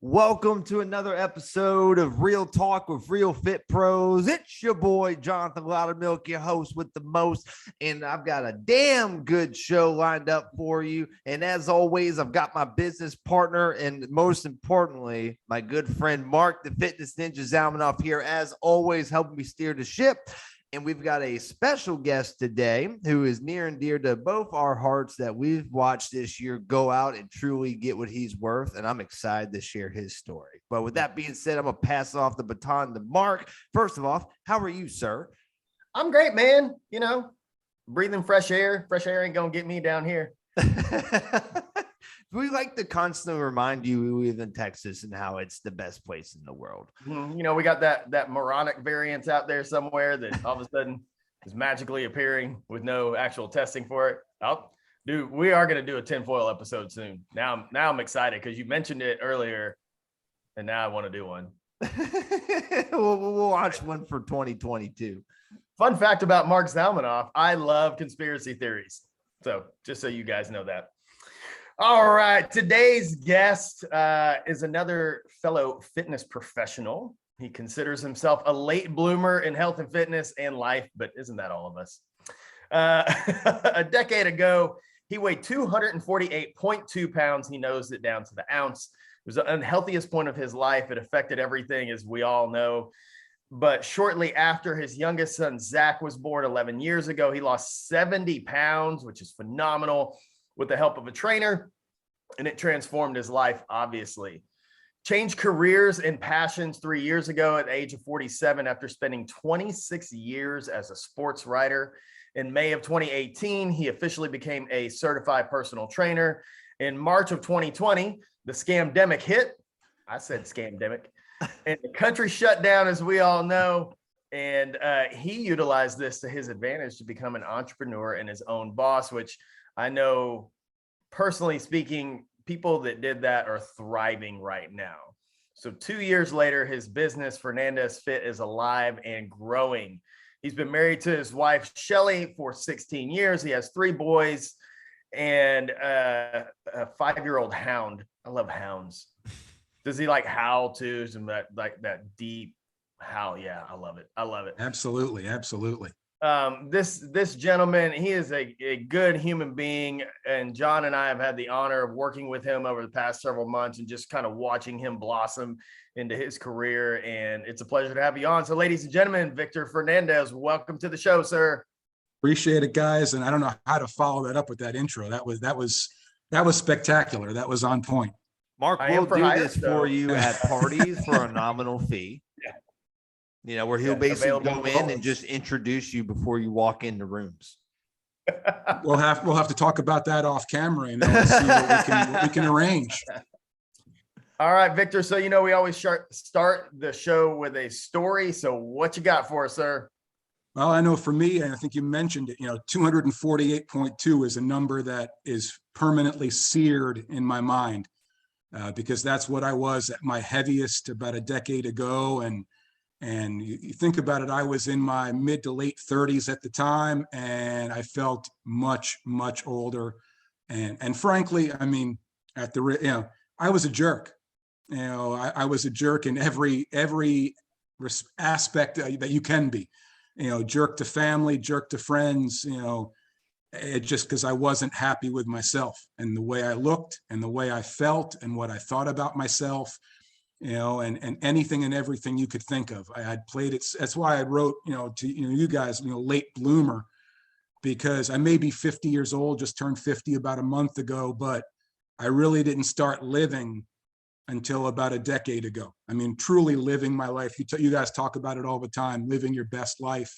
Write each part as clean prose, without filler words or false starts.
Welcome to another episode of Real Talk with Real Fit Pros. It's your boy, Jonathan Loudermilk, your host with the most. And I've got a damn good show lined up for you. And as always, I've got my business partner and most importantly, my good friend, Mark, the Fitness Ninja Zalmanoff here, as always, helping me steer the ship. And we've got a special guest today who is near and dear to both our hearts that we've watched this year go out and truly get what he's worth. And I'm excited to share his story. But with that being said, I'm going to pass off the baton to Mark. First of all, how are you, sir? I'm great, man. You know, breathing fresh air. Fresh air ain't going to get me down here. We like to constantly remind you we live in Texas and how it's the best place in the world. You know, we got that moronic variant out there somewhere that all of a sudden is magically appearing with no actual testing for it. Oh, dude, we are going to do a tinfoil episode soon. Now I'm excited because you mentioned it earlier, and now I want to do one. We'll watch one for 2022. Fun fact about Mark Zalmanoff, I love conspiracy theories. So just so you guys know that. All right. Today's guest is another fellow fitness professional. He considers himself a late bloomer in health and fitness and life, but isn't that all of us? A decade ago, he weighed 248.2 pounds. He knows it down to the ounce. It was the unhealthiest point of his life. It affected everything, as we all know. But shortly after his youngest son, Zach, was born 11 years ago, he lost 70 pounds, which is phenomenal, with the help of a trainer, and it transformed his life, obviously. Changed careers and passions 3 years ago at the age of 47 after spending 26 years as a sports writer. In May of 2018, he officially became a certified personal trainer. In March of 2020, the scamdemic hit. I said scamdemic. And the country shut down, as we all know. And he utilized this to his advantage to become an entrepreneur and his own boss, which I know, personally speaking, people that did that are thriving right now. So 2 years later, his business, Fernandez Fit, is alive and growing. He's been married to his wife, Shelly, for 16 years. He has 3 boys and a 5-year-old hound. I love hounds. Does he like howl too? Some that deep howl. Yeah, I love it. I love it. Absolutely. Absolutely. This gentleman, he is a good human being, and John and I have had the honor of working with him over the past several months and just kind of watching him blossom into his career. And it's a pleasure to have you on. So, ladies and gentlemen, Victor Fernandez, welcome to the show, sir. Appreciate it, guys. And I don't know how to follow that up with that intro. That was spectacular. That was on point. Mark, we'll do this for you at parties for a nominal fee. You know, where he'll basically go in and just introduce you before you walk into rooms. We'll have to talk about that off camera and see what we can arrange. All right, Victor. So, you know, we always start the show with a story. So what you got for us, sir? Well, I know for me, and I think you mentioned it, 248.2 is a number that is permanently seared in my mind because that's what I was at my heaviest about a decade ago. And you think about it, I was in my mid to late 30s at the time, and I felt much, much older. And frankly, I mean, I was a jerk. I was a jerk in every aspect that you can be. Jerk to family, jerk to friends. Just because I wasn't happy with myself and the way I looked and the way I felt and what I thought about myself. And anything and everything you could think of. I had played it. That's why I wrote, to you guys, late bloomer, because I may be 50 years old, just turned 50 about a month ago, but I really didn't start living until about a decade ago. I mean, truly living my life. You guys talk about it all the time, living your best life,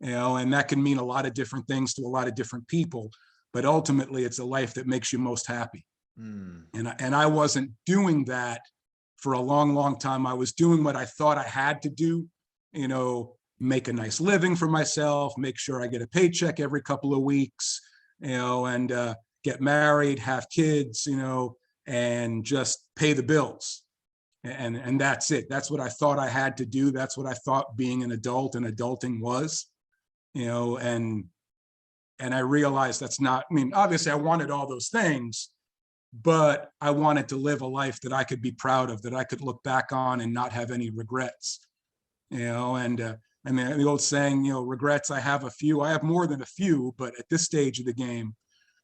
and that can mean a lot of different things to a lot of different people, but ultimately it's a life that makes you most happy. And I wasn't doing that for a long, long time. I was doing what I thought I had to do, make a nice living for myself, make sure I get a paycheck every couple of weeks, and get married, have kids, and just pay the bills. And that's it. That's what I thought I had to do. That's what I thought being an adult and adulting was, and I realized that's not, I mean, obviously I wanted all those things, but I wanted to live a life that I could be proud of, that I could look back on and not have any regrets, and I mean, the old saying, regrets, I have a few. I have more than a few, but at this stage of the game,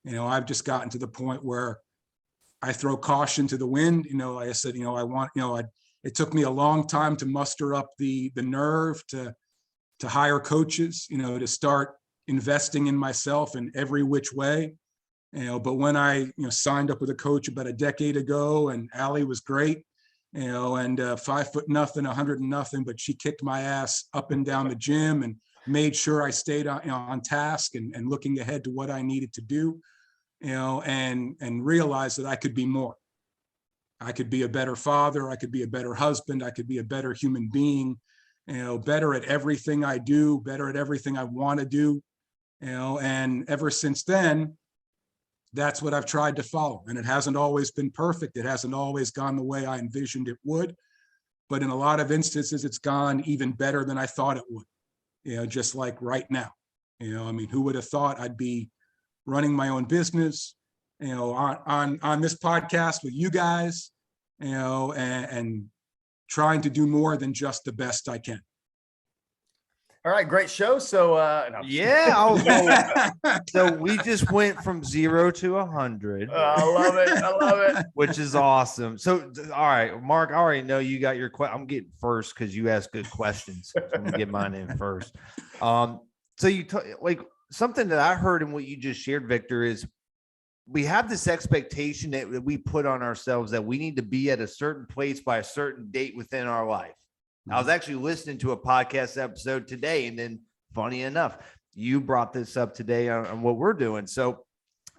I've just gotten to the point where I throw caution to the wind. Like I said, it took me a long time to muster up the nerve to hire coaches, to start investing in myself in every which way. But when I, signed up with a coach about a decade ago, and Allie was great, and 5'0" 100 nothing, but she kicked my ass up and down the gym and made sure I stayed on task and looking ahead to what I needed to do, and realized that I could be more. I could be a better father. I could be a better husband. I could be a better human being, better at everything I do, better at everything I want to do, and ever since then, that's what I've tried to follow. And it hasn't always been perfect. It hasn't always gone the way I envisioned it would, but in a lot of instances, it's gone even better than I thought it would, just like right now. I mean, who would have thought I'd be running my own business, on this podcast with you guys, and trying to do more than just the best I can. All right, great show. So yeah, so we just went from 0 to 100. I love it. Which is awesome. So, all right, Mark, I already know you got your question. I'm getting first because you asked good questions. So I'm gonna get mine in first. So you like something that I heard in what you just shared, Victor, is we have this expectation that we put on ourselves that we need to be at a certain place by a certain date within our life. I was actually listening to a podcast episode today, and then funny enough, you brought this up today on what we're doing. So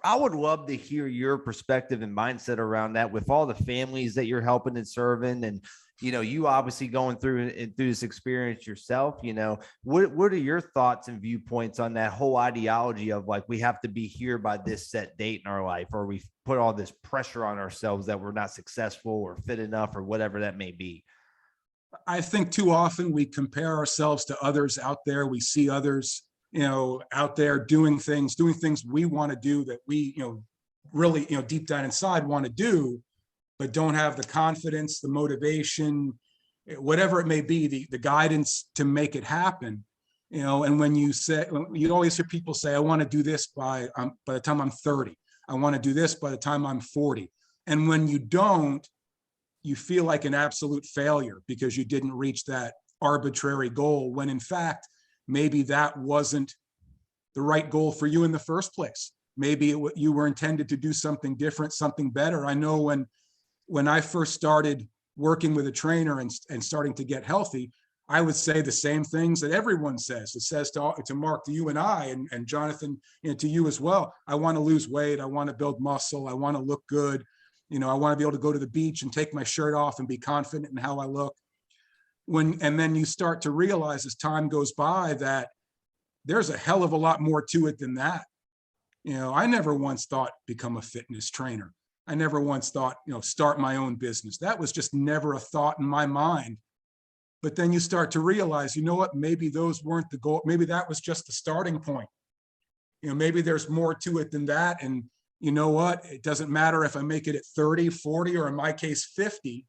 I would love to hear your perspective and mindset around that with all the families that you're helping and serving. And, you obviously going through this experience yourself, what are your thoughts and viewpoints on that whole ideology of like, we have to be here by this set date in our life, or we put all this pressure on ourselves that we're not successful or fit enough or whatever that may be? I think too often we compare ourselves to others out there. We see others, out there doing things we want to do that we, really, deep down inside want to do, but don't have the confidence, the motivation, whatever it may be, the guidance to make it happen. And when you always hear people say, I want to do this by the time I'm 30. I want to do this by the time I'm 40. And when you don't, you feel like an absolute failure because you didn't reach that arbitrary goal, when in fact, maybe that wasn't the right goal for you in the first place. Maybe you were intended to do something different, something better. I know when I first started working with a trainer and starting to get healthy, I would say the same things that everyone says. It says to Mark, to you and I, and Jonathan, to you as well. I want to lose weight. I want to build muscle. I want to look good. I want to be able to go to the beach and take my shirt off and be confident in how I look. And then you start to realize as time goes by that there's a hell of a lot more to it than that. I never once thought become a fitness trainer. I never once thought, start my own business. That was just never a thought in my mind. But then you start to realize, what, maybe those weren't the goal. Maybe that was just the starting point. Maybe there's more to it than that. And you know what? It doesn't matter if I make it at 30, 40, or in my case, 50.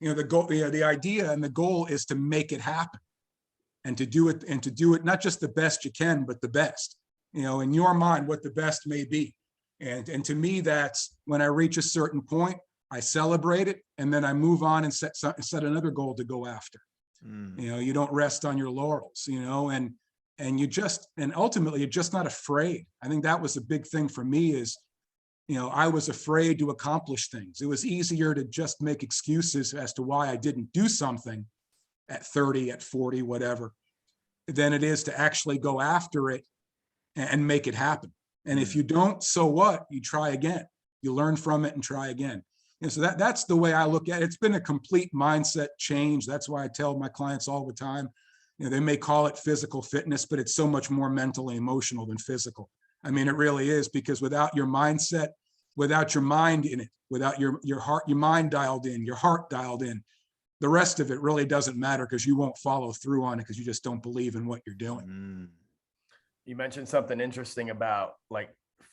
The goal, the idea and the goal is to make it happen and to do it not just the best you can, but the best, in your mind, what the best may be. And to me, that's when I reach a certain point, I celebrate it, and then I move on and set another goal to go after. You don't rest on your laurels, and ultimately you're just not afraid. I think that was a big thing for me is, I was afraid to accomplish things. It was easier to just make excuses as to why I didn't do something at 30, at 40, whatever, than it is to actually go after it and make it happen. And if you don't, so what? You try again. You learn from it and try again. And so that's the way I look at it. It's been a complete mindset change. That's why I tell my clients all the time, they may call it physical fitness, but it's so much more mental and emotional than physical. I mean, it really is, because without your mindset, without your mind in it, without your heart, your mind dialed in, your heart dialed in, the rest of it really doesn't matter, because you won't follow through on it because you just don't believe in what you're doing. You mentioned something interesting about like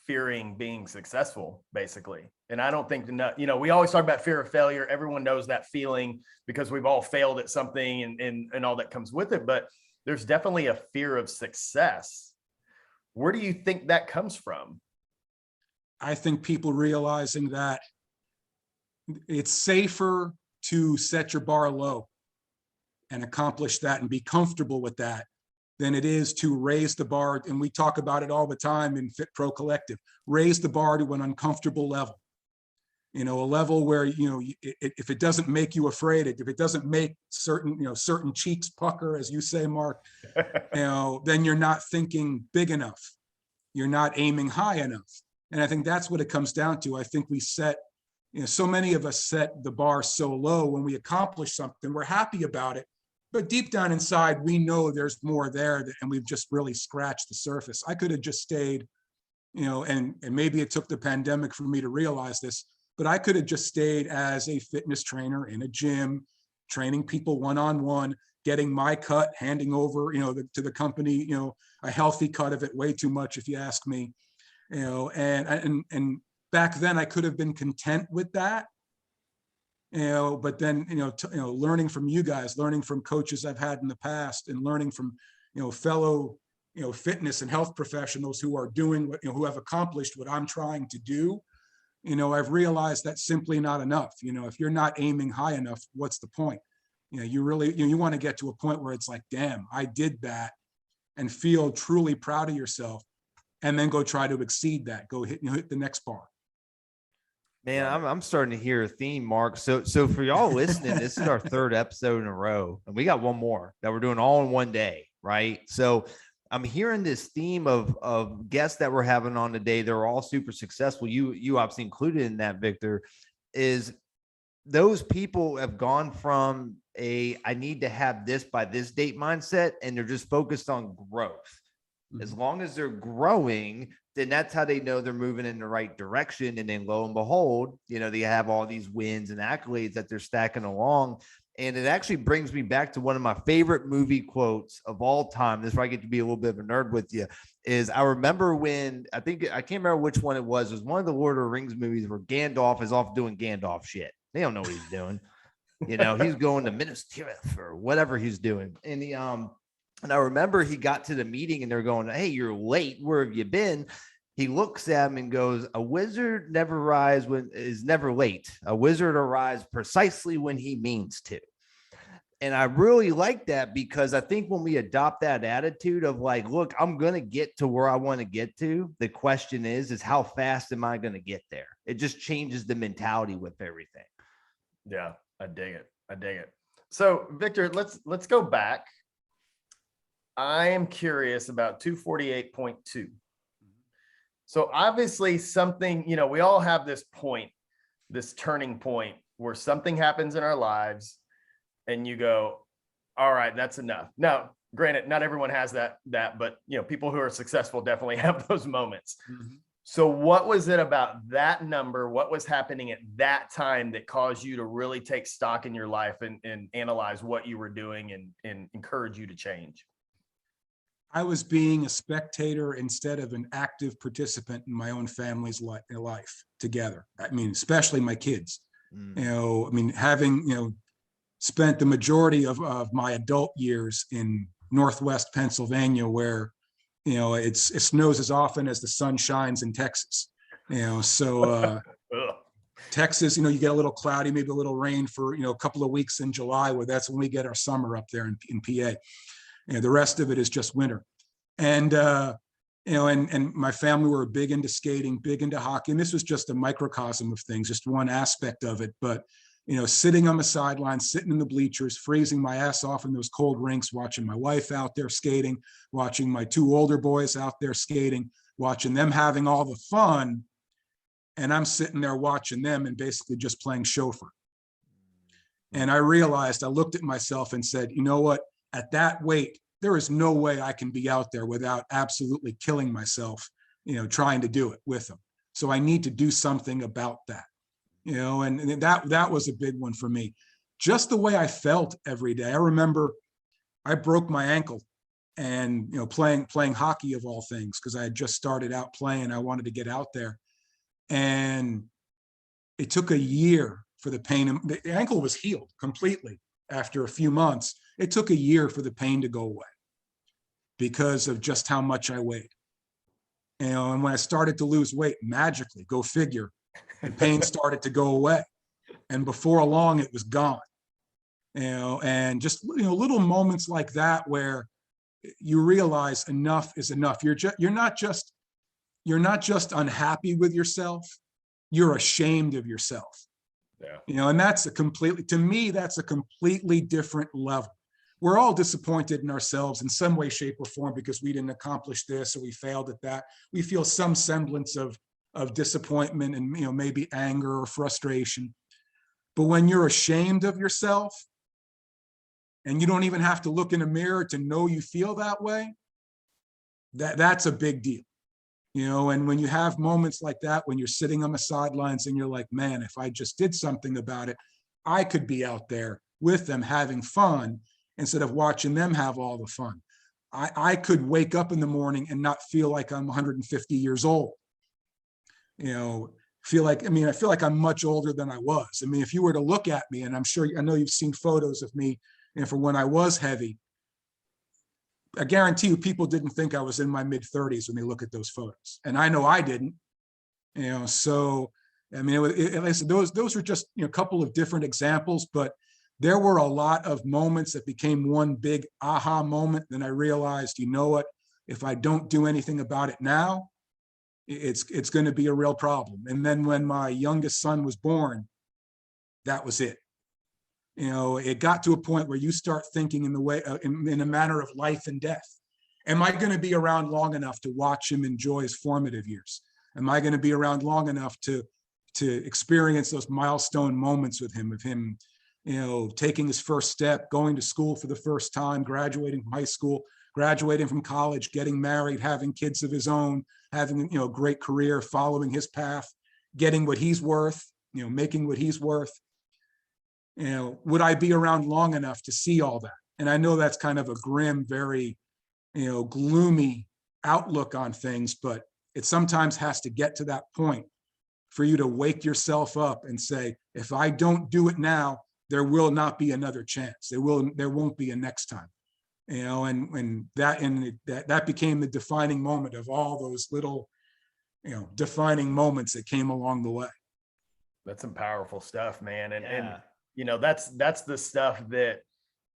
fearing being successful, basically. And I don't think, we always talk about fear of failure. Everyone knows that feeling because we've all failed at something and all that comes with it. But there's definitely a fear of success. Where do you think that comes from? I think people realizing that it's safer to set your bar low and accomplish that and be comfortable with that than it is to raise the bar. And we talk about it all the time in Fit Pro Collective, raise the bar to an uncomfortable level. A level where, if it doesn't make you afraid, if it doesn't make certain cheeks pucker, as you say, Mark, then you're not thinking big enough. You're not aiming high enough. And I think that's what it comes down to. I think we set, so many of us set the bar so low when we accomplish something, we're happy about it. But deep down inside, we know there's more there, and we've just really scratched the surface. I could have just stayed, and maybe it took the pandemic for me to realize this, but I could have just stayed as a fitness trainer in a gym, training people one-on-one, getting my cut, handing over, to the company, a healthy cut of it, way too much if you ask me, and back then I could have been content with that, but then, learning from you guys, learning from coaches I've had in the past, and learning from, fellow, fitness and health professionals who are doing what, who have accomplished what I'm trying to do. I've realized that's simply not enough. If you're not aiming high enough, what's the point? You really, you want to get to a point where it's like, damn, I did that, and feel truly proud of yourself, and then go try to exceed that, go hit the next bar. Man, I'm starting to hear a theme, Mark. So for y'all listening, this is our third episode in a row, and we got one more that we're doing all in one day, right? So I'm hearing this theme of guests that we're having on today. They're all super successful. You obviously included in that, Victor. Is those people have gone from I need to have this by this date mindset, and they're just focused on growth. As long as they're growing, then that's how they know they're moving in the right direction. And then lo and behold, they have all these wins and accolades that they're stacking along. And it actually brings me back to one of my favorite movie quotes of all time. This is where I get to be a little bit of a nerd with you. Is I remember when, I can't remember which one it was. It was one of the Lord of the Rings movies where Gandalf is off doing Gandalf shit. They don't know what he's doing. He's going to Minas Tirith or whatever he's doing. And I remember he got to the meeting and they're going, "Hey, you're late. Where have you been?" He looks at him and goes, "A wizard is never late. A wizard arrives precisely when he means to." And I really like that, because I think when we adopt that attitude of like, look, I'm going to get to where I want to get to. The question is how fast am I going to get there? It just changes the mentality with everything. Yeah, I dig it. So Victor, let's go back. I am curious about 248.2. So obviously something, we all have this point, this turning point where something happens in our lives and you go, all right, that's enough. Now, granted, not everyone has that, but people who are successful definitely have those moments. Mm-hmm. So what was it about that number? What was happening at that time that caused you to really take stock in your life and analyze what you were doing and encourage you to change? I was being a spectator instead of an active participant in my own family's life together. I mean, especially my kids. Having, spent the majority of my adult years in Northwest Pennsylvania, where, it snows as often as the sun shines in Texas. Texas, you get a little cloudy, maybe a little rain for, a couple of weeks in July, where that's when we get our summer up there in PA. The rest of it is just winter. And, and my family were big into skating, big into hockey. And this was just a microcosm of things, just one aspect of it. But, sitting on the sidelines, sitting in the bleachers, freezing my ass off in those cold rinks, watching my wife out there skating, watching my two older boys out there skating, watching them having all the fun. And I'm sitting there watching them and basically just playing chauffeur. And I realized, I looked at myself and said, you know what? At that weight, there is no way I can be out there without absolutely killing myself, trying to do it with them. So I need to do something about that, and that was a big one for me. Just the way I felt every day. I remember I broke my ankle and, playing hockey of all things, because I had just started out playing. I wanted to get out there. And it took a year for the pain. The ankle was healed completely after a few months. It took a year for the pain to go away because of just how much I weighed. And when I started to lose weight, magically, go figure, the pain started to go away. And before long, it was gone. And just, little moments like that where you realize enough is enough. You're not just unhappy with yourself, you're ashamed of yourself. Yeah. And to me, that's a completely different level. We're all disappointed in ourselves in some way, shape, or form because we didn't accomplish this or we failed at that. We feel some semblance of disappointment and maybe anger or frustration. But when you're ashamed of yourself, and you don't even have to look in a mirror to know you feel that way, that's a big deal. And when you have moments like that, when you're sitting on the sidelines and you're like, man, if I just did something about it, I could be out there with them having fun instead of watching them have all the fun. I could wake up in the morning and not feel like I'm 150 years old. I feel like I'm much older than I was. If you were to look at me, and I know you've seen photos of me, and for when I was heavy, I guarantee you people didn't think I was in my mid-30s when they look at those photos. And I know I didn't. So, those were just a couple of different examples, but there were a lot of moments that became one big aha moment. Then I realized, you know what, if I don't do anything about it now, it's going to be a real problem. And then when my youngest son was born, that was it. It got to a point where you start thinking in the way, in a manner of life and death. Am I going to be around long enough to watch him enjoy his formative years? Am I going to be around long enough to experience those milestone moments with him, of him, taking his first step, going to school for the first time, graduating from high school, graduating from college, getting married, having kids of his own, having, a great career, following his path, getting what he's worth, making what he's worth. Would I be around long enough to see all that? And I know that's kind of a grim, very, gloomy outlook on things, but it sometimes has to get to that point for you to wake yourself up and say, if I don't do it now, there will not be another chance. There won't be a next time. And that became the defining moment of all those little, defining moments that came along the way. That's some powerful stuff, man. Yeah. And that's the stuff that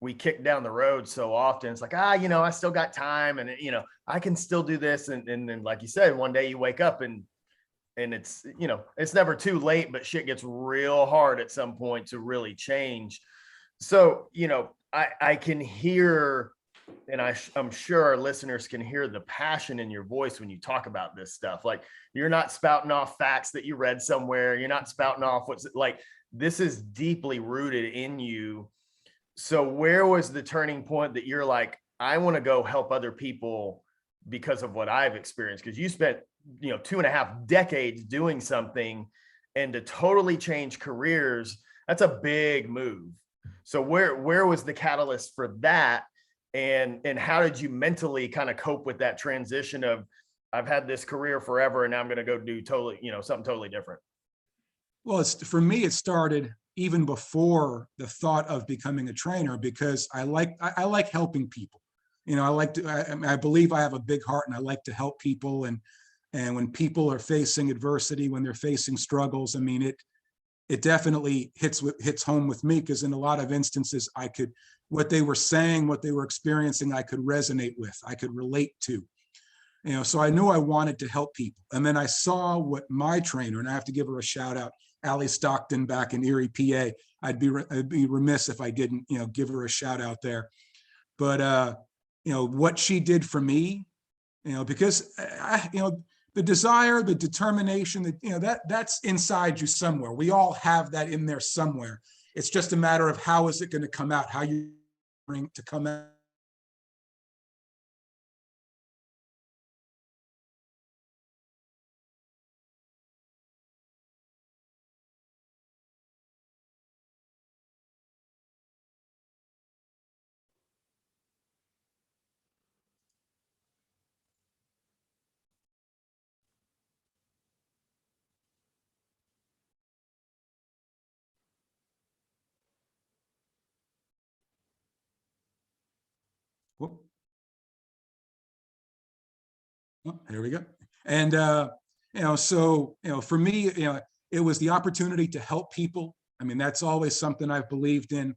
we kick down the road so often. It's like, I still got time, and I can still do this. And then, like you said, one day you wake up and it's, it's never too late, but shit gets real hard at some point to really change. So, I can hear, and I'm sure our listeners can hear the passion in your voice when you talk about this stuff. Like, you're not spouting off facts that you read somewhere. You're not spouting off what's like, this is deeply rooted in you. So where was the turning point that you're like, I want to go help other people because of what I've experienced? Because you spent, 2.5 decades doing something, and to totally change careers, that's a big move. So where was the catalyst for that? And how did you mentally kind of cope with that transition of, I've had this career forever and now I'm going to go do something totally different? Well, for me, it started even before the thought of becoming a trainer, because I like helping people. I believe I have a big heart, and I like to help people. And when people are facing adversity, when they're facing struggles, it definitely hits home with me, because in a lot of instances, what they were saying, what they were experiencing, I could resonate with, I could relate to. So I knew I wanted to help people. And then I saw what my trainer, and I have to give her a shout out, Allie Stockton, back in Erie, PA. I'd be remiss if I didn't, give her a shout out there. But what she did for me, because the desire, the determination, that's inside you somewhere. We all have that in there somewhere. It's just a matter of how is it going to come out, how you bring to come out. Whoop. Oh, there we go. And, so, for me, it was the opportunity to help people. I mean, that's always something I've believed in.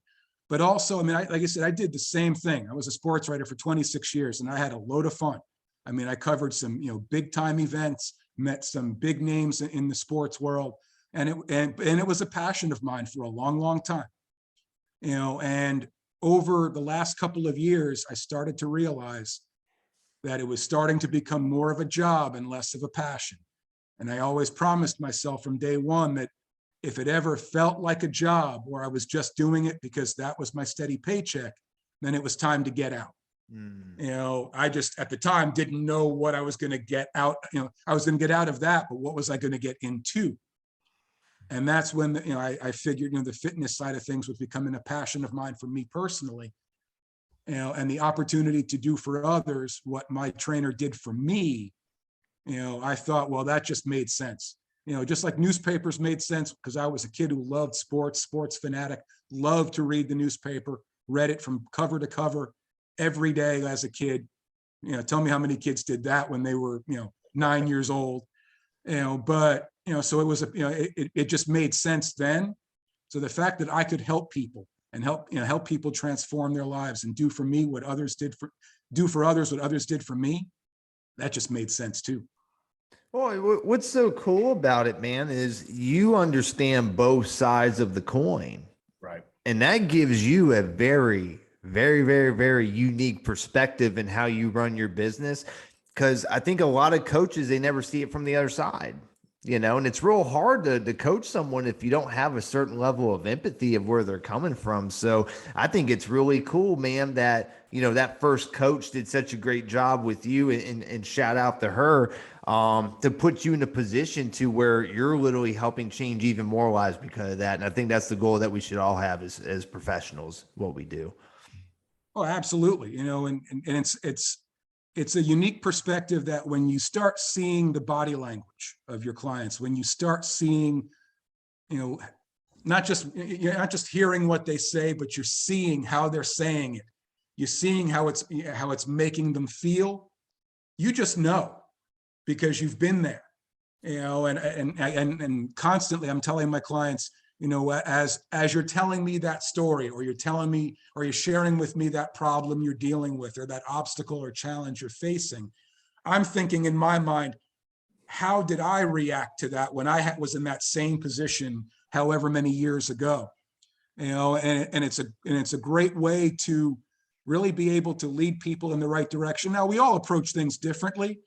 But also, I mean, like I said, I did the same thing. I was a sports writer for 26 years and I had a load of fun. I mean, I covered some, big time events, met some big names in the sports world. And it was a passion of mine for a long, long time. And over the last couple of years, I started to realize that it was starting to become more of a job and less of a passion. And I always promised myself from day one that if it ever felt like a job or I was just doing it because that was my steady paycheck, then it was time to get out. I just at the time didn't know what I was going to get out. I was going to get out of that, but what was I going to get into? And that's when I figured the fitness side of things was becoming a passion of mine for me personally. And the opportunity to do for others what my trainer did for me. I thought, well, that just made sense. Just like newspapers made sense because I was a kid who loved sports fanatic, loved to read the newspaper, read it from cover to cover every day as a kid. Tell me how many kids did that when they were, 9 years old. But so it was it just made sense then. So the fact that I could help people and help people transform their lives and do for others what others did for me, that just made sense too. Well, what's so cool about it, man, is you understand both sides of the coin. Right. And that gives you a very, very, very, very unique perspective in how you run your business. Because I think a lot of coaches, they never see it from the other side, and it's real hard to coach someone if you don't have a certain level of empathy of where they're coming from. So I think it's really cool, man, that, that first coach did such a great job with you and shout out to her to put you in a position to where you're literally helping change even more lives because of that. And I think that's the goal that we should all have as professionals, what we do. Oh, absolutely. And it's a unique perspective that when you start seeing the body language of your clients, when you start seeing, you're not just hearing what they say, but you're seeing how they're saying it. You're seeing how it's making them feel. You just know because you've been there, and constantly I'm telling my clients, as you're telling me that story, or you're telling me, or you're sharing with me that problem you're dealing with, or that obstacle or challenge you're facing, I'm thinking in my mind, how did I react to that when I was in that same position, however many years ago? And it's a great way to really be able to lead people in the right direction. Now, we all approach things differently,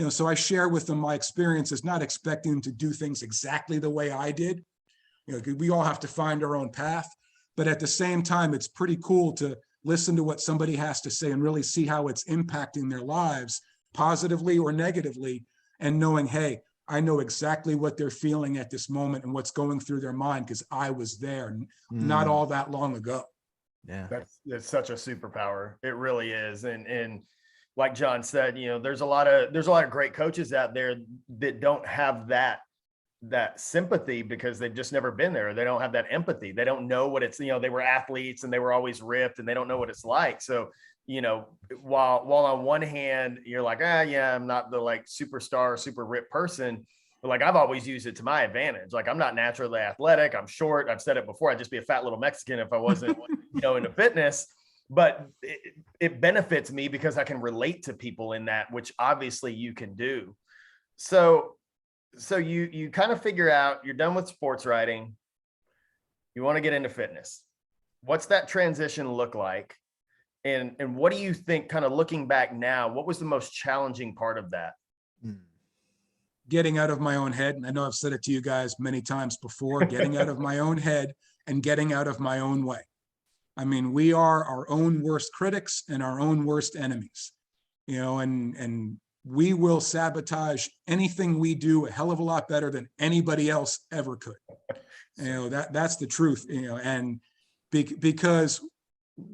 so I share with them my experiences, not expecting them to do things exactly the way I did. We all have to find our own path, but at the same time, it's pretty cool to listen to what somebody has to say and really see how it's impacting their lives positively or negatively, and knowing, hey, I know exactly what they're feeling at this moment and what's going through their mind because I was there not all that long ago. Yeah, that's such a superpower. It really is. And like John said, there's a lot of great coaches out there that don't have that sympathy because they've just never been there. They don't have that empathy. They don't know what it's, they were athletes and they were always ripped and they don't know what it's like. So, while on one hand, you're like, yeah, I'm not the like superstar, super ripped person. But like, I've always used it to my advantage. Like, I'm not naturally athletic. I'm short. I've said it before. I'd just be a fat little Mexican if I wasn't, into fitness. But it benefits me because I can relate to people in that, which obviously you can do. So you kind of figure out you're done with sports writing. You want to get into fitness. What's that transition look like? And what do you think, kind of looking back now, what was the most challenging part of that? Getting out of my own head. And I know I've said it to you guys many times before, getting out of my own head and getting out of my own way. I mean, we are our own worst critics and our own worst enemies, and we will sabotage anything we do a hell of a lot better than anybody else ever could. That's the truth, and because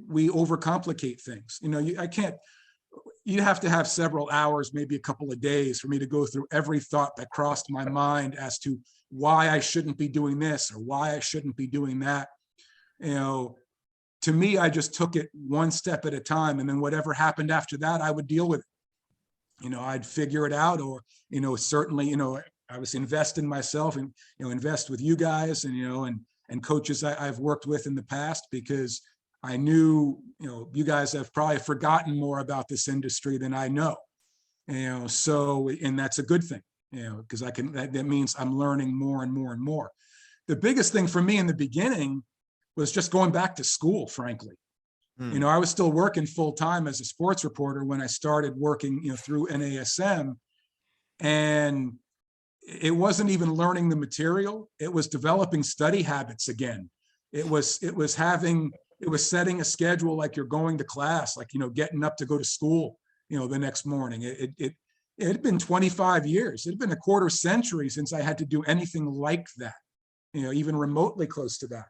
we overcomplicate things. You have to have several hours, maybe a couple of days for me to go through every thought that crossed my mind as to why I shouldn't be doing this or why I shouldn't be doing that. to me, I just took it one step at a time. And then whatever happened after that, I would deal with it. I'd figure it out, or, certainly, I was invest in myself and, invest with you guys and coaches I've worked with in the past, because I knew, you guys have probably forgotten more about this industry than I know, so, and that's a good thing, because that means I'm learning more and more and more. The biggest thing for me in the beginning was just going back to school, frankly. I was still working full time as a sports reporter when I started working, through NASM, and it wasn't even learning the material. It was developing study habits again. It was setting a schedule like you're going to class, like, getting up to go to school, the next morning. It had been 25 years. It had been a quarter century since I had to do anything like that, even remotely close to that.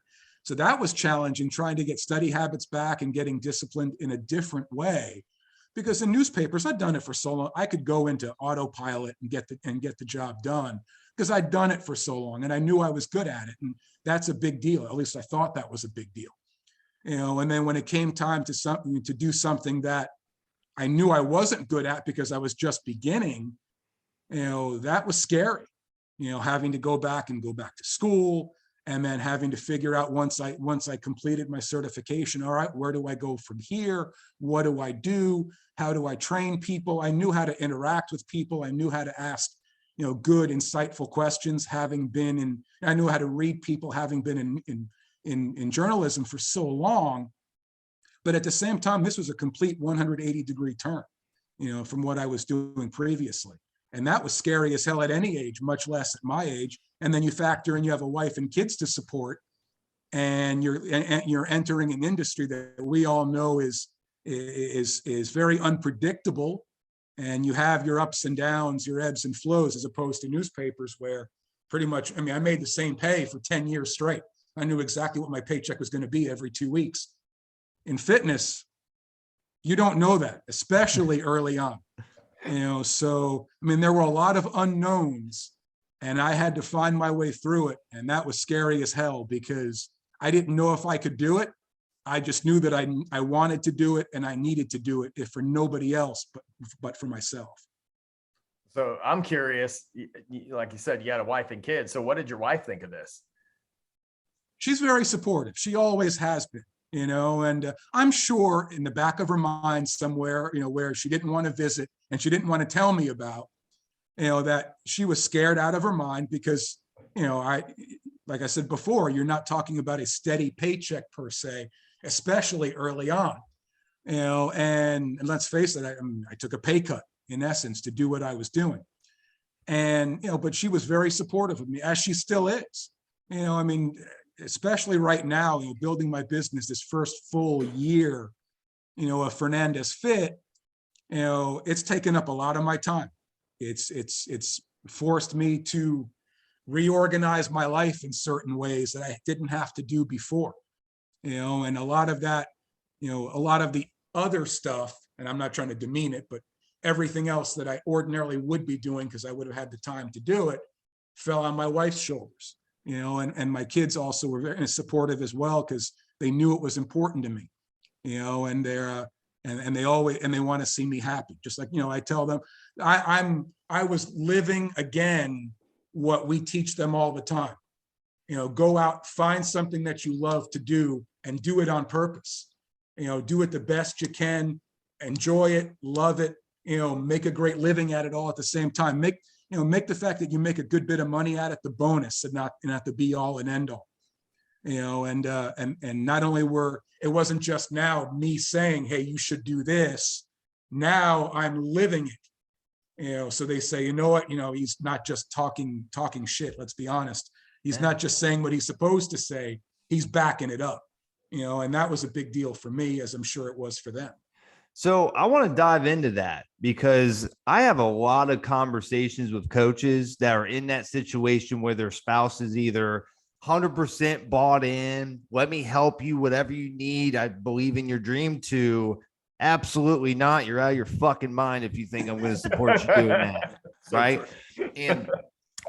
So that was challenging, trying to get study habits back and getting disciplined in a different way. Because in newspapers, I'd done it for so long, I could go into autopilot and get the job done, because I'd done it for so long and I knew I was good at it. And that's a big deal. At least I thought that was a big deal. And then when it came time to do something that I knew I wasn't good at because I was just beginning, that was scary, having to go back to school, and then having to figure out once I completed my certification, all right, where do I go from here? What do I do? How do I train people? I knew how to interact with people. I knew how to ask, good, insightful questions, I knew how to read people, having been in journalism for so long. But at the same time, this was a complete 180-degree turn, from what I was doing previously. And that was scary as hell at any age, much less at my age. And then you factor in, you have a wife and kids to support, and you're entering an industry that we all know is very unpredictable. And you have your ups and downs, your ebbs and flows, as opposed to newspapers where pretty much, I made the same pay for 10 years straight. I knew exactly what my paycheck was going to be every 2 weeks. In fitness, you don't know that, especially early on. So, there were a lot of unknowns, and I had to find my way through it. And that was scary as hell, because I didn't know if I could do it. I just knew that I wanted to do it, and I needed to do it, if for nobody else, but for myself. So I'm curious, like you said, you had a wife and kids. So what did your wife think of this? She's very supportive. She always has been. And I'm sure in the back of her mind somewhere, where she didn't want to visit and she didn't want to tell me about, that she was scared out of her mind, because, like I said before, you're not talking about a steady paycheck per se, especially early on, and let's face it, I took a pay cut in essence to do what I was doing. And, but she was very supportive of me, as she still is, especially right now, building my business, this first full year, of Fernandez Fit, it's taken up a lot of my time. It's forced me to reorganize my life in certain ways that I didn't have to do before, and a lot of that, a lot of the other stuff, and I'm not trying to demean it, but everything else that I ordinarily would be doing, because I would have had the time to do it, fell on my wife's shoulders. And my kids also were very supportive as well, because they knew it was important to me, and they're and they want to see me happy. Just like, I tell them, I was living again what we teach them all the time. Go out, find something that you love to do, and do it on purpose. Do it the best you can, enjoy it, love it, make a great living at it all at the same time. Make the fact that you make a good bit of money at it the bonus, and not the be all and end all. And not only it wasn't just now me saying, hey, you should do this. Now I'm living it. So they say, you know what, he's not just talking shit. Let's be honest. He's not just saying what he's supposed to say. He's backing it up. And that was a big deal for me, as I'm sure it was for them. So I want to dive into that, because I have a lot of conversations with coaches that are in that situation where their spouse is either 100% bought in, let me help you, whatever you need, I believe in your dream, to absolutely not, you're out of your fucking mind if you think I'm going to support you doing that. Right. And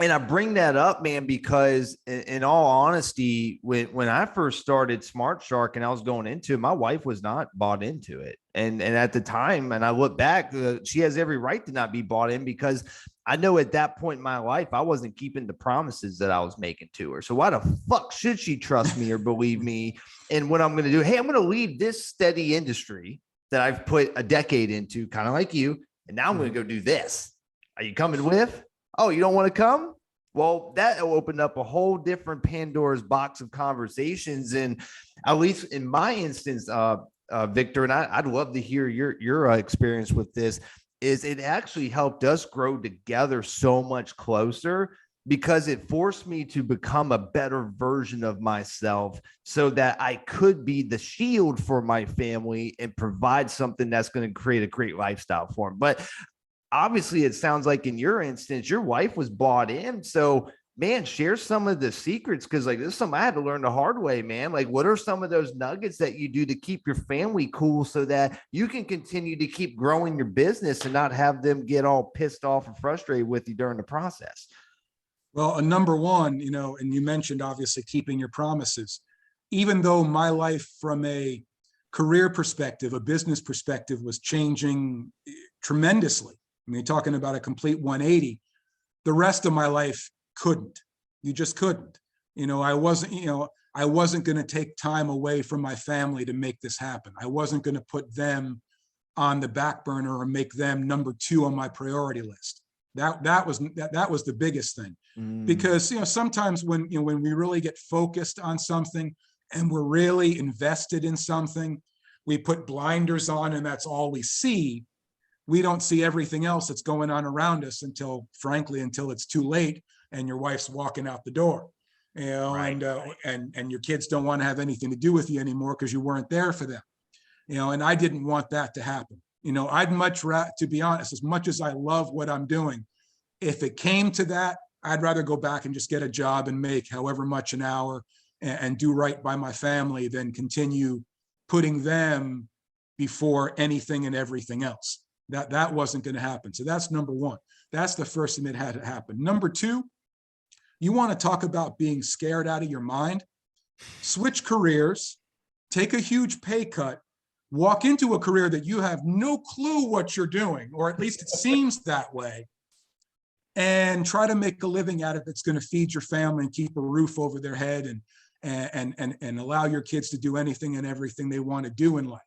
And I bring that up, man, because in all honesty, when I first started Smart Shark and I was going into it, my wife was not bought into it. And at the time, and I look back, she has every right to not be bought in, because I know at that point in my life, I wasn't keeping the promises that I was making to her. So why the fuck should she trust me or believe me in what I'm going to do? Hey, I'm going to leave this steady industry that I've put a decade into, kind of like you, and now I'm going to go do this. Are you coming with? Oh, you don't want to come? Well, that opened up a whole different Pandora's box of conversations. And at least in my instance, Victor, and I'd love to hear your experience with this, is it actually helped us grow together so much closer, because it forced me to become a better version of myself so that I could be the shield for my family and provide something that's going to create a great lifestyle for them. But obviously, it sounds like in your instance, your wife was bought in. So, man, share some of the secrets, because like this is something I had to learn the hard way, man. Like, what are some of those nuggets that you do to keep your family cool so that you can continue to keep growing your business and not have them get all pissed off and frustrated with you during the process? Well, number one, and you mentioned obviously keeping your promises. Even though my life from a career perspective, a business perspective, was changing tremendously. I mean, talking about a complete 180, the rest of my life couldn't. You just couldn't. I wasn't going to take time away from my family to make this happen. I wasn't going to put them on the back burner or make them number 2 on my priority list. That was the biggest thing. Because sometimes when we really get focused on something and we're really invested in something, we put blinders on and that's all we see. We don't see everything else that's going on around us until it's too late and your wife's walking out the door, right. And your kids don't want to have anything to do with you anymore because you weren't there for them, and I didn't want that to happen. I'd much rather, to be honest, as much as I love what I'm doing, if it came to that, I'd rather go back and just get a job and make however much an hour and do right by my family than continue putting them before anything and everything else. That wasn't going to happen. So that's number one. That's the first thing that had to happen. Number two, you want to talk about being scared out of your mind? Switch careers, take a huge pay cut, walk into a career that you have no clue what you're doing, or at least it seems that way, and try to make a living at it that's going to feed your family and keep a roof over their head and allow your kids to do anything and everything they want to do in life.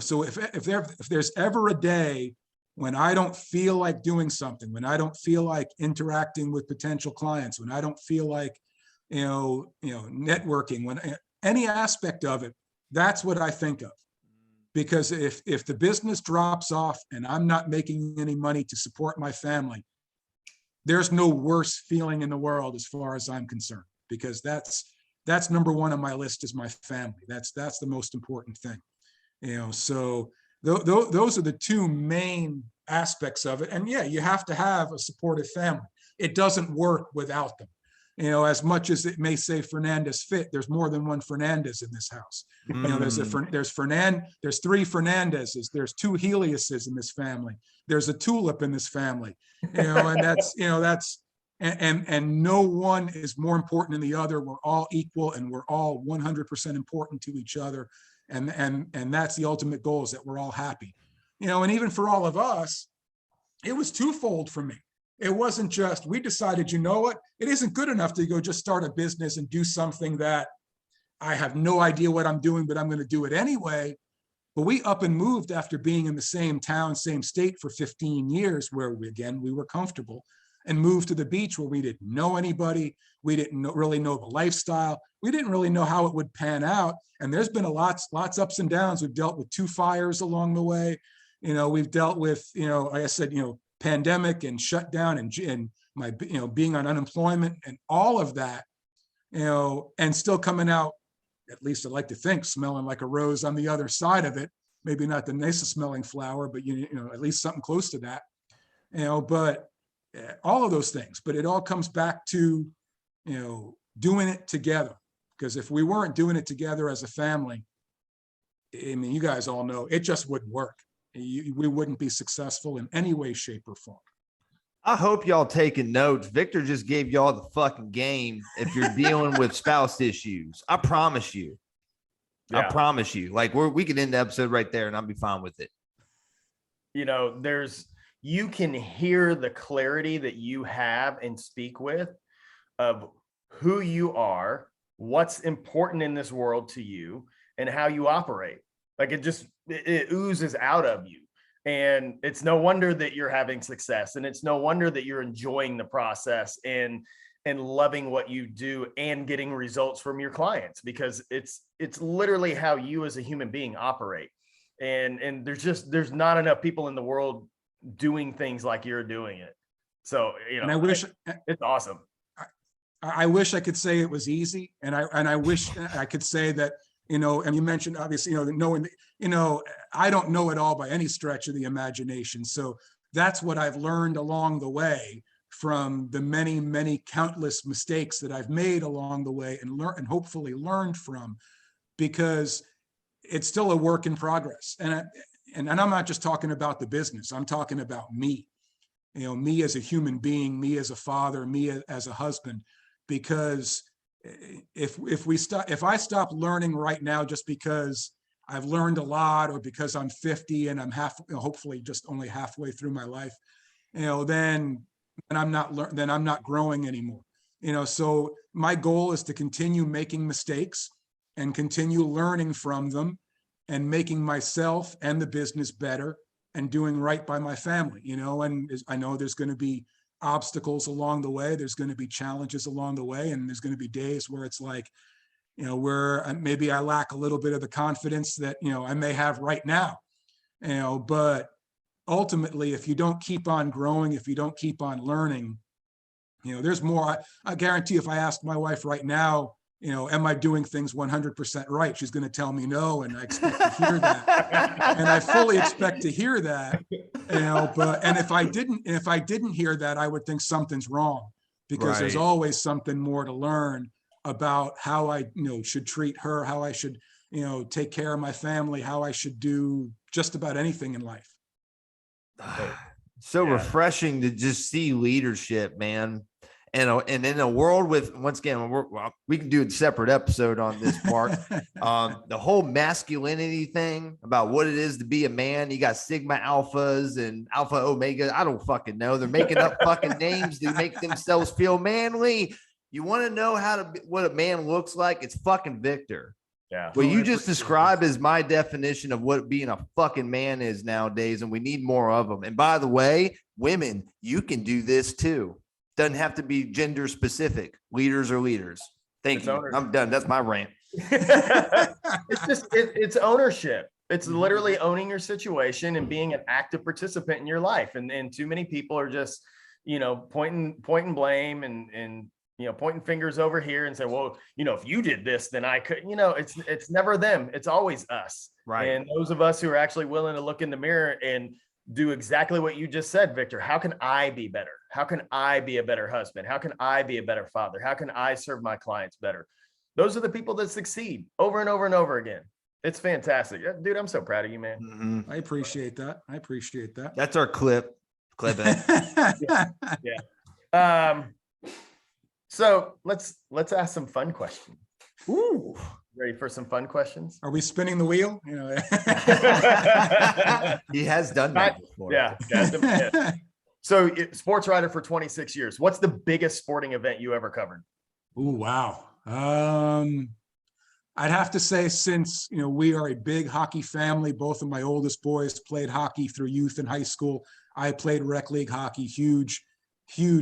So if there's ever a day when I don't feel like doing something, when I don't feel like interacting with potential clients, when I don't feel like, networking, when any aspect of it, that's what I think of. Because if the business drops off and I'm not making any money to support my family, there's no worse feeling in the world as far as I'm concerned, because that's number one on my list is my family. That's the most important thing. So those are the two main aspects of it. And yeah, you have to have a supportive family. It doesn't work without them. As much as it may say Fernandez fit, there's more than one Fernandez in this house. There's 3 Fernandezes, there's 2 Heliuses in this family. There's a tulip in this family, and and no one is more important than the other. We're all equal and we're all 100% important to each other. And that's the ultimate goal, is that we're all happy, and even for all of us, it was twofold for me. It wasn't just, we decided, it isn't good enough to go just start a business and do something that I have no idea what I'm doing, but I'm going to do it anyway. But we up and moved after being in the same town, same state for 15 years, where we were comfortable, and moved to the beach where we didn't know anybody. We didn't really know the lifestyle. We didn't really know how it would pan out. And there's been lots ups and downs. We've dealt with 2 fires along the way. We've dealt with, like I said, pandemic and shutdown and my, being on unemployment and all of that, and still coming out, at least I'd like to think, smelling like a rose on the other side of it. Maybe not the nicest smelling flower, but at least something close to that, but all of those things. But it all comes back to, doing it together. Because if we weren't doing it together as a family, I mean, you guys all know, it just wouldn't work. We wouldn't be successful in any way, shape, or form. I hope y'all taking notes. Victor just gave y'all the fucking game if you're dealing with spouse issues. I promise you. I Yeah. promise you. Like we can end the episode right there and I'll be fine with it. You know, you can hear the clarity that you have and speak with of who you are, what's important in this world to you, and how you operate. Like it oozes out of you. And it's no wonder that you're having success, and it's no wonder that you're enjoying the process and loving what you do and getting results from your clients, because it's literally how you as a human being operate. And there's not enough people in the world doing things like you're doing it. So, you know, And I wish it's awesome. I wish I could say it was easy, and I wish I could say that, you know, and you mentioned obviously, you know, knowing, you know, I don't know it all by any stretch of the imagination. So that's what I've learned along the way from the many, many countless mistakes that I've made along the way and hopefully learned from, because it's still a work in progress. And I'm not just talking about the business. I'm talking about me, you know, me as a human being, me as a father, me as a husband, because if I stop learning right now just because I've learned a lot, or because I'm 50 and I'm hopefully just only halfway through my life, you know, then I'm not growing anymore. You know, so my goal is to continue making mistakes and continue learning from them and making myself and the business better and doing right by my family, you know. And I know there's going to be obstacles along the way. There's going to be challenges along the way. And there's going to be days where it's like, you know, where maybe I lack a little bit of the confidence that, you know, I may have right now, you know, but ultimately, if you don't keep on growing, if you don't keep on learning, you know, there's more. I guarantee if I ask my wife right now, you know, am I doing things 100% right? She's going to tell me no. And I expect to hear that. And I fully expect to hear that, you know, and if I didn't hear that, I would think something's wrong, because there's always something more to learn about how I, you know, should treat her, how I should, you know, take care of my family, how I should do just about anything in life. So refreshing to just see leadership, man. And in a world with, once again, we can do a separate episode on this part. The whole masculinity thing about what it is to be a man. You got Sigma Alphas and Alpha Omega. I don't fucking know. They're making up fucking names to make themselves feel manly. You want to know what a man looks like? It's fucking Victor. Yeah. What you just described is my definition of what being a fucking man is nowadays, and we need more of them. And by the way, women, you can do this too. Doesn't have to be gender specific. Leaders are leaders. Thank you. I'm done. That's my rant. It's ownership. It's literally owning your situation and being an active participant in your life. And too many people are just, you know, pointing blame and you know, pointing fingers over here and say, well, you know, if you did this, then I could, you know, it's never them. It's always us. Right. And those of us who are actually willing to look in the mirror and do exactly what you just said, Victor. How can I be better? How can I be a better husband? How can I be a better father? How can I serve my clients better? Those are the people that succeed over and over and over again. It's fantastic. Dude, I'm so proud of you, man. Mm-hmm. I appreciate that. That's our clip. Clip it. Yeah. So let's ask some fun questions. Ooh. Ready for some fun questions? Are we spinning the wheel? You know. He has done that before. Yeah. So, sports writer for 26 years. What's the biggest sporting event you ever covered? Oh, wow. I'd have to say, since, you know, we are a big hockey family, both of my oldest boys played hockey through youth and high school. I played rec league hockey, huge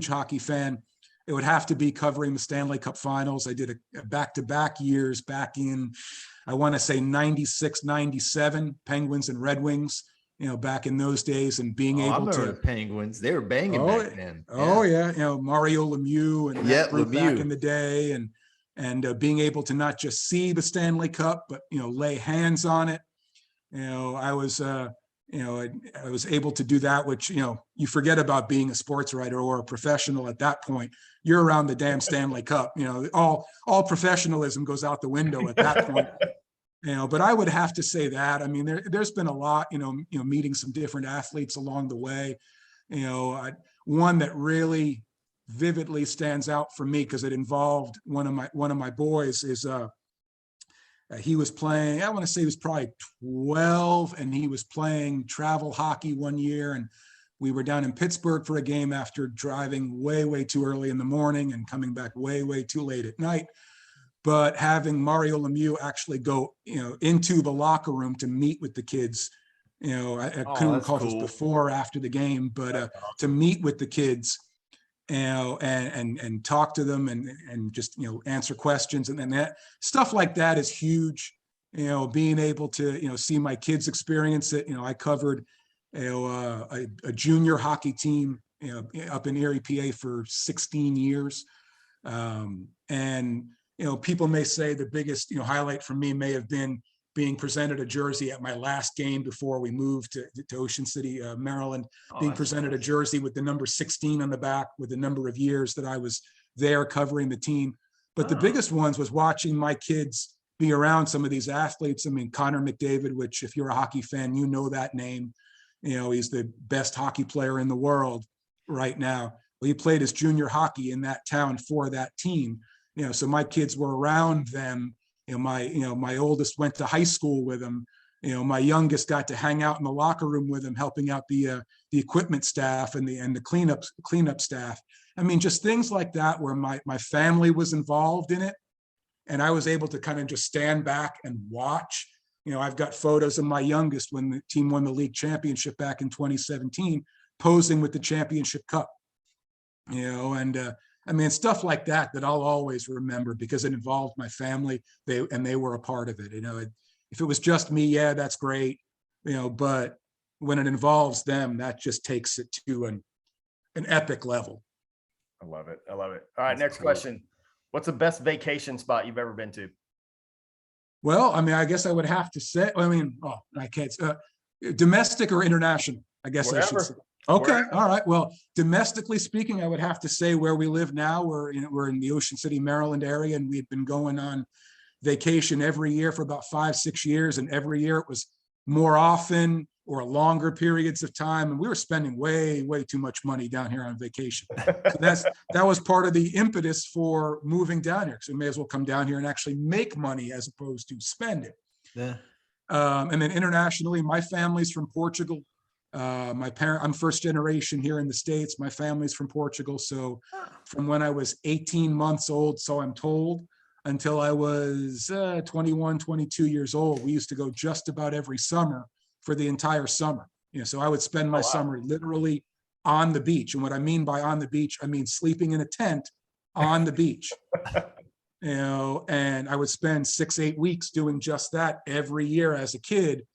hockey fan. It would have to be covering the Stanley Cup Finals. I did a back-to-back years back in, I want to say 96, 97, Penguins and Red Wings, you know, back in those days, and being able to. The Penguins, they were banging back then. Oh yeah, you know, Mario Lemieux and that group back in the day, and being able to not just see the Stanley Cup, but, you know, lay hands on it. You know, I was able to do that, which, you know, you forget about being a sports writer or a professional at that point. You're around the damn Stanley Cup. You know, all professionalism goes out the window at that point. You know, but I would have to say that. I mean, there's been a lot, you know, meeting some different athletes along the way. You know, one that really vividly stands out for me because it involved one of my boys. Is he was playing, I want to say he was probably 12, and he was playing travel hockey one year, and we were down in Pittsburgh for a game after driving way too early in the morning and coming back way too late at night. But having Mario Lemieux actually go, into the locker room to meet with the kids, I couldn't recall if it was before or after the game, but to meet with the kids, and talk to them and just, answer questions. And then that stuff like that is huge. Being able to, see my kids experience it. I covered, a junior hockey team, up in Erie, PA for 16 years. And, people may say the biggest, highlight for me may have been being presented a jersey at my last game before we moved to Ocean City, Maryland, being presented a jersey with the number 16 on the back with the number of years that I was there covering the team. But the biggest ones was watching my kids be around some of these athletes. I mean, Connor McDavid, which if you're a hockey fan, that name. He's the best hockey player in the world right now. Well, he played his junior hockey in that town for that team. So my kids were around them. My oldest went to high school with him. My youngest got to hang out in the locker room with him, helping out the equipment staff and the cleanup staff. I mean, just things like that where my family was involved in it, and I was able to kind of just stand back and watch. I've got photos of my youngest when the team won the league championship back in 2017, posing with the championship cup. I mean, stuff like that I'll always remember because it involved my family. They were a part of it. If it was just me, yeah, that's great. But when it involves them, that just takes it to an epic level. I love it. All right, next question. What's the best vacation spot you've ever been to? Well, I mean, I guess I would have to say, my kids, domestic or international, I guess I should say. Okay. Wherever. All right. Well, domestically speaking, I would have to say where we live now. We're in the Ocean City, Maryland area, and we've been going on vacation every year for about 5-6 years. And every year it was more often or longer periods of time. And we were spending way too much money down here on vacation. So that was part of the impetus for moving down here. So we may as well come down here and actually make money as opposed to spend it. Yeah. And then internationally, my family's from Portugal. I'm first generation here in the States. My family's from Portugal. So from when I was 18 months old, so I'm told, until I was 21, 22 years old, we used to go just about every summer for the entire summer. So I would spend my summer literally on the beach. And what I mean by on the beach, I mean sleeping in a tent on the beach. And I would spend 6-8 weeks doing just that every year as a kid.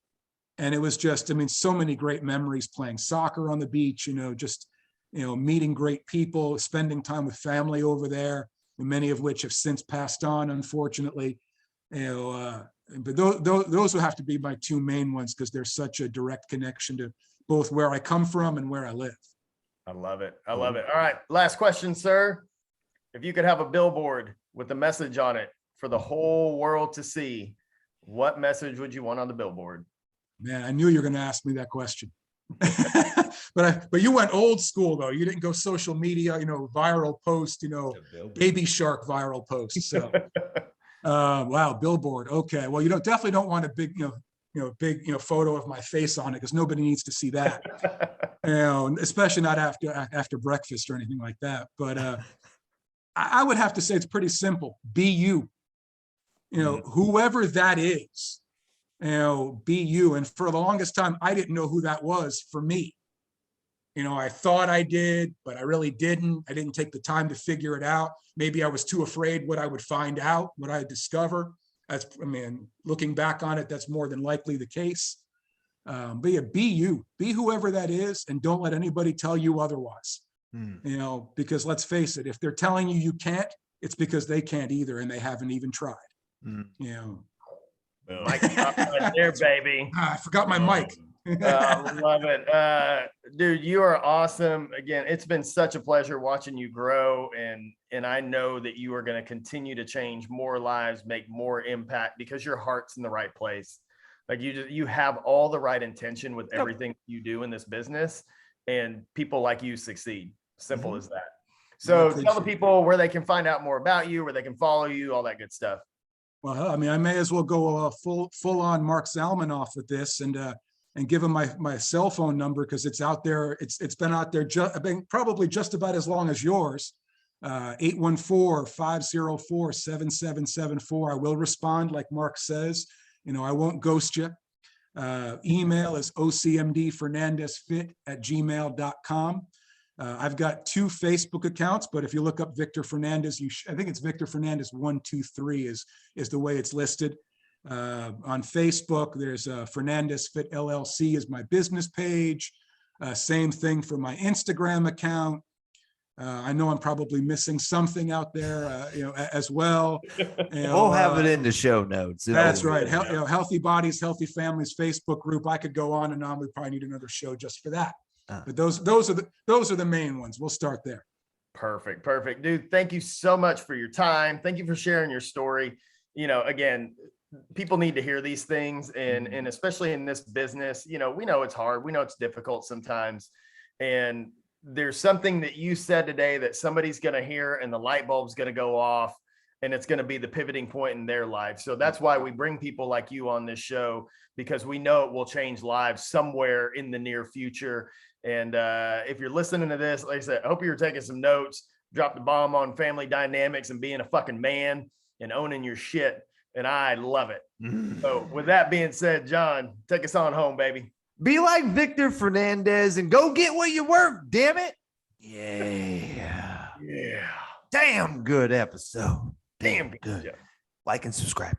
And it was just, so many great memories playing soccer on the beach, meeting great people, spending time with family over there, many of which have since passed on, unfortunately. But those will have to be my two main ones because there's such a direct connection to both where I come from and where I live. I love it. All right. Last question, sir. If you could have a billboard with a message on it for the whole world to see, what message would you want on the billboard? Man, I knew you were going to ask me that question. but you went old school though. You didn't go social media, viral post, baby shark viral post. So, wow, billboard. Okay, well, definitely don't want a big, big, photo of my face on it because nobody needs to see that. Especially not after breakfast or anything like that. But I would have to say it's pretty simple. Be you. Whoever that is. Be you. And for the longest time, I didn't know who that was for me. I thought I did, but I really didn't. I didn't take the time to figure it out. Maybe I was too afraid what I would find out, what I'd discover. Looking back on it, that's more than likely the case. But yeah, be you, be whoever that is, and don't let anybody tell you otherwise. Because let's face it, if they're telling you can't, it's because they can't either, and they haven't even tried. Mike right there, baby. I forgot my mic. Love it. Dude, you are awesome. Again, it's been such a pleasure watching you grow, and I know that you are going to continue to change more lives, make more impact because your heart's in the right place. Like you have all the right intention with everything you do in this business, and people like you succeed. Simple as that. I So tell the appreciate it. people where they can find out more about you, where they can follow you, all that good stuff. Well, I mean, I may as well go full on Mark Zalmanoff with this and give him my cell phone number, because it's out there. It's been out there probably just about as long as yours. 814-504-7774. I will respond, like Mark says. I won't ghost you. Email is ocmdfernandezfit@gmail.com. I've got 2 Facebook accounts, but if you look up Victor Fernandez, I think it's Victor Fernandez 123 is the way it's listed. On Facebook, there's Fernandez Fit LLC is my business page. Same thing for my Instagram account. I know I'm probably missing something out there, as well. We'll have it in the show notes. That's right. Healthy Bodies, Healthy Families Facebook group. I could go on and on. We probably need another show just for that. But those are the main ones. We'll start there. Perfect. Dude, thank you so much for your time. Thank you for sharing your story. Again, people need to hear these things, and especially in this business, we know it's hard. We know it's difficult sometimes. And there's something that you said today that somebody's going to hear, and the light bulb's going to go off, and it's going to be the pivoting point in their life. So that's why we bring people like you on this show, because we know it will change lives somewhere in the near future. And if you're listening to this, like I said, I hope you're taking some notes. Drop the bomb on family dynamics and being a fucking man and owning your shit. And I love it. So with that being said, John, take us on home, baby. Be like Victor Fernandez and go get what you worth, damn it. Yeah. Yeah. Damn good episode. Damn good. Like and subscribe.